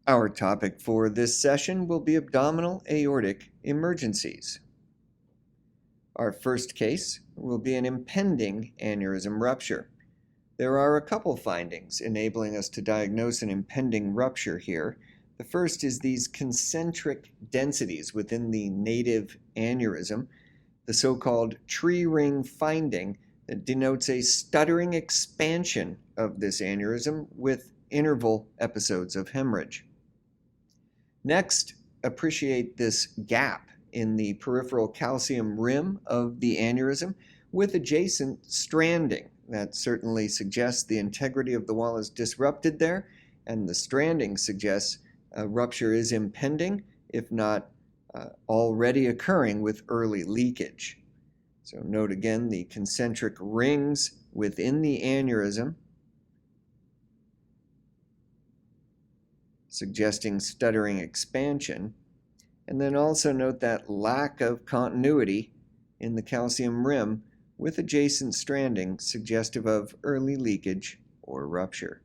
Our topic for this session will be abdominal aortic emergencies. Our first case will be an impending aneurysm rupture. There are a couple findings enabling us to diagnose an impending rupture here. The first is these concentric densities within the native aneurysm, the so-called tree ring finding that denotes a stuttering expansion of this aneurysm with interval episodes of hemorrhage. Next, appreciate this gap in the peripheral calcium rim of the aneurysm with adjacent stranding. That certainly suggests the integrity of the wall is disrupted there, and the stranding suggests a rupture is impending, if not already occurring with early leakage. So note again the concentric rings within the aneurysm, suggesting stuttering expansion. And then also note that lack of continuity in the calcium rim with adjacent stranding suggestive of early leakage or rupture.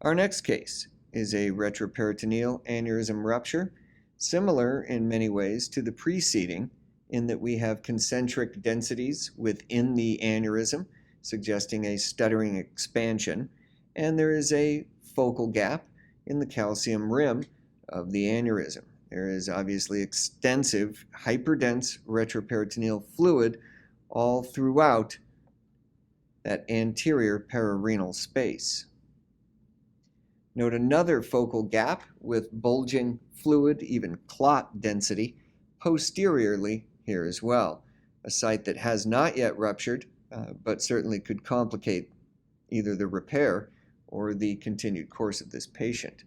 Our next case is a retroperitoneal aneurysm rupture, similar in many ways to the preceding, in that we have concentric densities within the aneurysm, suggesting a stuttering expansion, and there is a focal gap in the calcium rim of the aneurysm. There is obviously extensive hyperdense retroperitoneal fluid all throughout that anterior pararenal space. Note another focal gap with bulging fluid, even clot density, posteriorly here as well, a site that has not yet ruptured, but certainly could complicate either the repair or the continued course of this patient.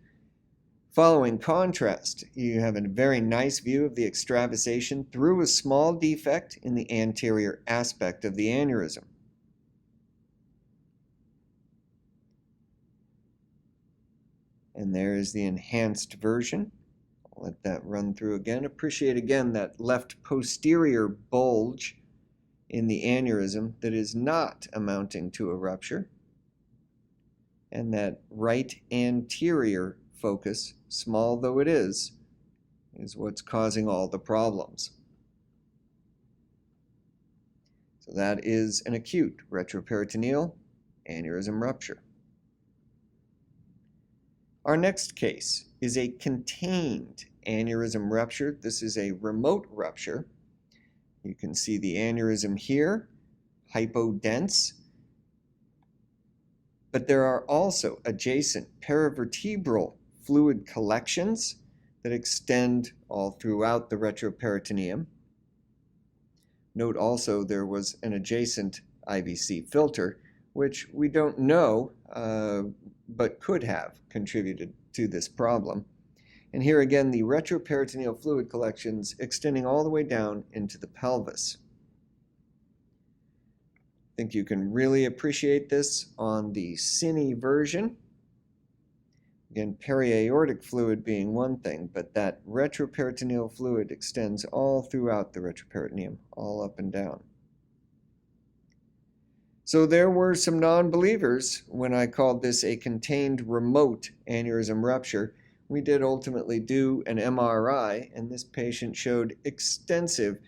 Following contrast, you have a very nice view of the extravasation through a small defect in the anterior aspect of the aneurysm. And there is the enhanced version. I'll let that run through again. Appreciate again that left posterior bulge in the aneurysm that is not amounting to a rupture, and that right anterior focus, small though it is what's causing all the problems. So that is an acute retroperitoneal aneurysm rupture. Our next case is a contained aneurysm rupture. This is a remote rupture. You can see the aneurysm here, hypodense, but there are also adjacent paravertebral fluid collections that extend all throughout the retroperitoneum. Note also there was an adjacent IVC filter, which we don't know, but could have contributed to this problem. And here again, the retroperitoneal fluid collections extending all the way down into the pelvis. I think you can really appreciate this on the cine version. Again, periaortic fluid being one thing, but that retroperitoneal fluid extends all throughout the retroperitoneum, all up and down. So there were some non-believers when I called this a contained remote aneurysm rupture. We did ultimately do an MRI, and this patient showed extensive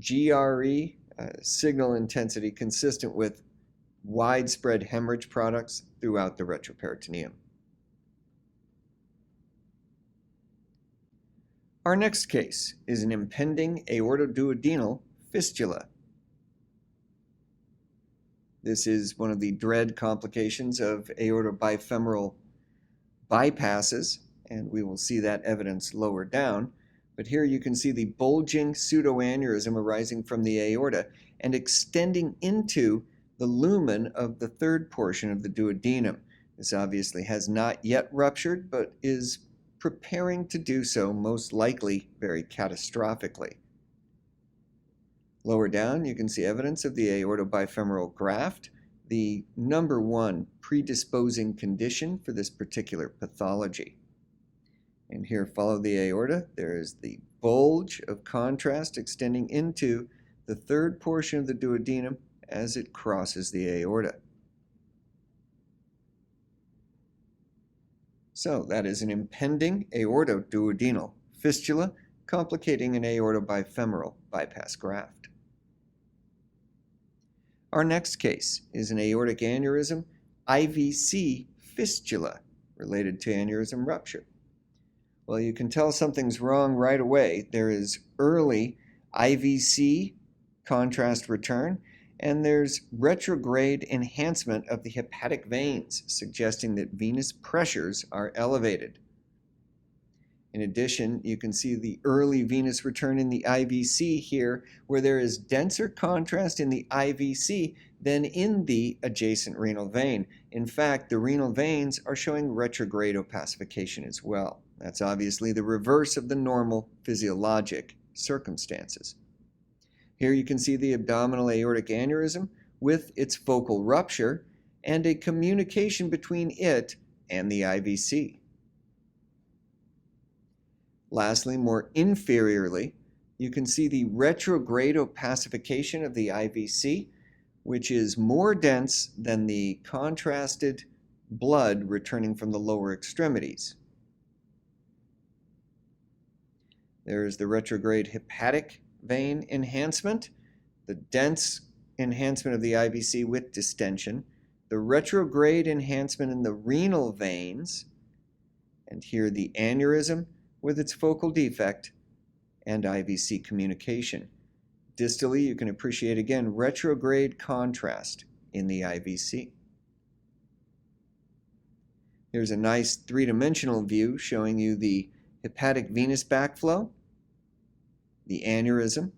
GRE signal intensity consistent with widespread hemorrhage products throughout the retroperitoneum. Our next case is an impending aorto-duodenal fistula. This is one of the dread complications of aortobifemoral bypasses, and we will see that evidence lower down. But here you can see the bulging pseudoaneurysm arising from the aorta and extending into the lumen of the third portion of the duodenum. This obviously has not yet ruptured, but is preparing to do so, most likely very catastrophically. Lower down, you can see evidence of the aortobifemoral graft, the number one predisposing condition for this particular pathology. And here, follow the aorta. There is the bulge of contrast extending into the third portion of the duodenum as it crosses the aorta. So that is an impending aorto-duodenal fistula complicating an aortobifemoral bypass graft. Our next case is an aortic aneurysm IVC fistula related to aneurysm rupture. Well, you can tell something's wrong right away. There is early IVC contrast return, and there's retrograde enhancement of the hepatic veins, suggesting that venous pressures are elevated. In addition, you can see the early venous return in the IVC here, where there is denser contrast in the IVC than in the adjacent renal vein. In fact, the renal veins are showing retrograde opacification as well. That's obviously the reverse of the normal physiologic circumstances. Here you can see the abdominal aortic aneurysm with its focal rupture and a communication between it and the IVC. Lastly, more inferiorly, you can see the retrograde opacification of the IVC, which is more dense than the contrasted blood returning from the lower extremities. There is the retrograde hepatic vein enhancement, the dense enhancement of the IVC with distension, the retrograde enhancement in the renal veins, and here the aneurysm with its focal defect and IVC communication. Distally, you can appreciate again retrograde contrast in the IVC. Here's a nice three-dimensional view showing you the hepatic venous backflow, the aneurysm,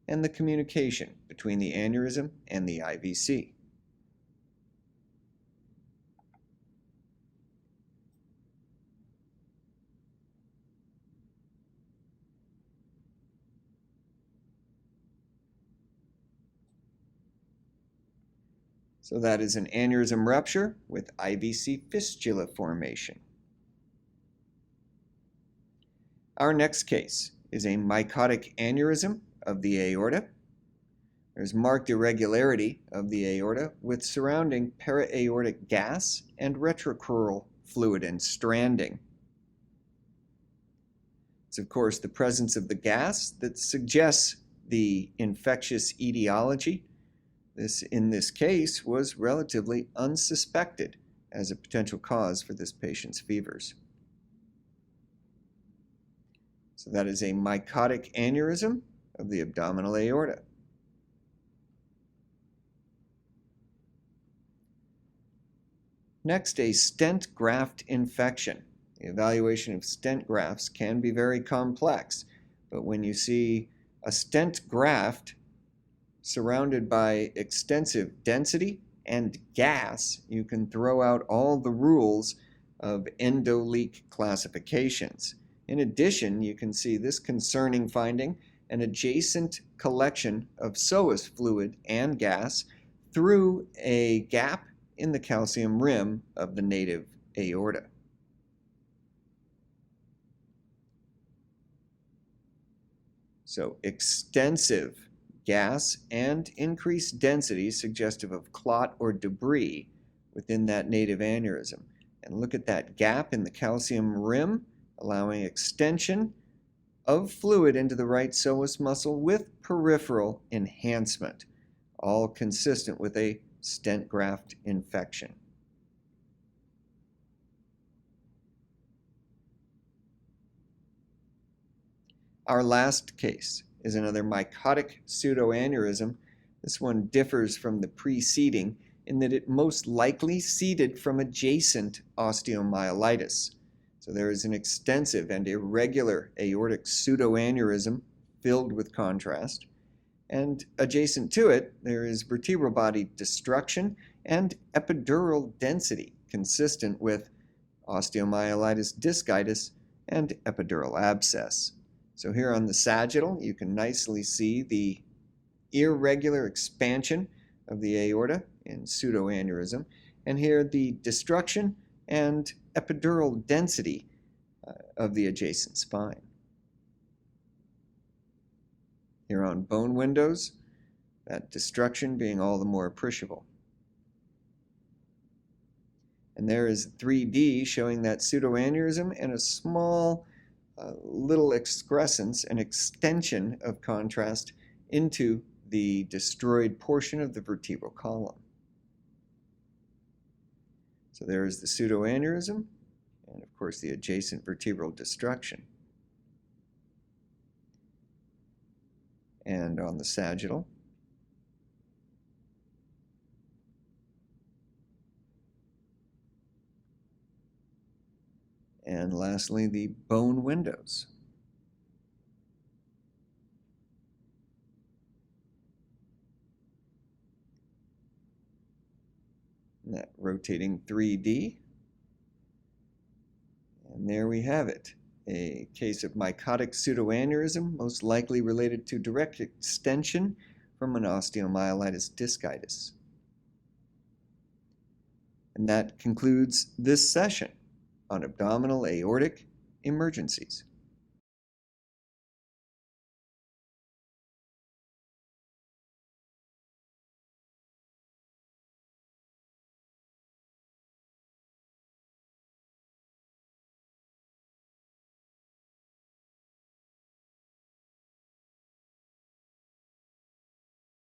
and the communication between the aneurysm and the IVC. So that is an aneurysm rupture with IVC fistula formation. Our next case is a mycotic aneurysm of the aorta. There's marked irregularity of the aorta with surrounding para-aortic gas and retrocrural fluid and stranding. It's of course the presence of the gas that suggests the infectious etiology. This, in this case, was relatively unsuspected as a potential cause for this patient's fevers. So that is a mycotic aneurysm of the abdominal aorta. Next, a stent graft infection. The evaluation of stent grafts can be very complex, but when you see a stent graft surrounded by extensive density and gas, you can throw out all the rules of endoleak classifications. In addition, you can see this concerning finding, an adjacent collection of psoas fluid and gas through a gap in the calcium rim of the native aorta. So extensive gas and increased density suggestive of clot or debris within that native aneurysm. And look at that gap in the calcium rim, allowing extension of fluid into the right psoas muscle with peripheral enhancement, all consistent with a stent graft infection. Our last case is another mycotic pseudoaneurysm. This one differs from the preceding in that it most likely seeded from adjacent osteomyelitis. So there is an extensive and irregular aortic pseudoaneurysm filled with contrast, and adjacent to it there is vertebral body destruction and epidural density consistent with osteomyelitis discitis and epidural abscess. So here on the sagittal, you can nicely see the irregular expansion of the aorta in pseudoaneurysm, and here the destruction and epidural density of the adjacent spine. Here on bone windows, that destruction being all the more appreciable. And there is 3D showing that pseudoaneurysm and a small little excrescence, an extension of contrast into the destroyed portion of the vertebral column. So there is the pseudoaneurysm and of course the adjacent vertebral destruction. And on the sagittal, and lastly, the bone windows. And that rotating 3D. And there we have it, a case of mycotic pseudoaneurysm, most likely related to direct extension from an osteomyelitis discitis. And that concludes this session on abdominal aortic emergencies.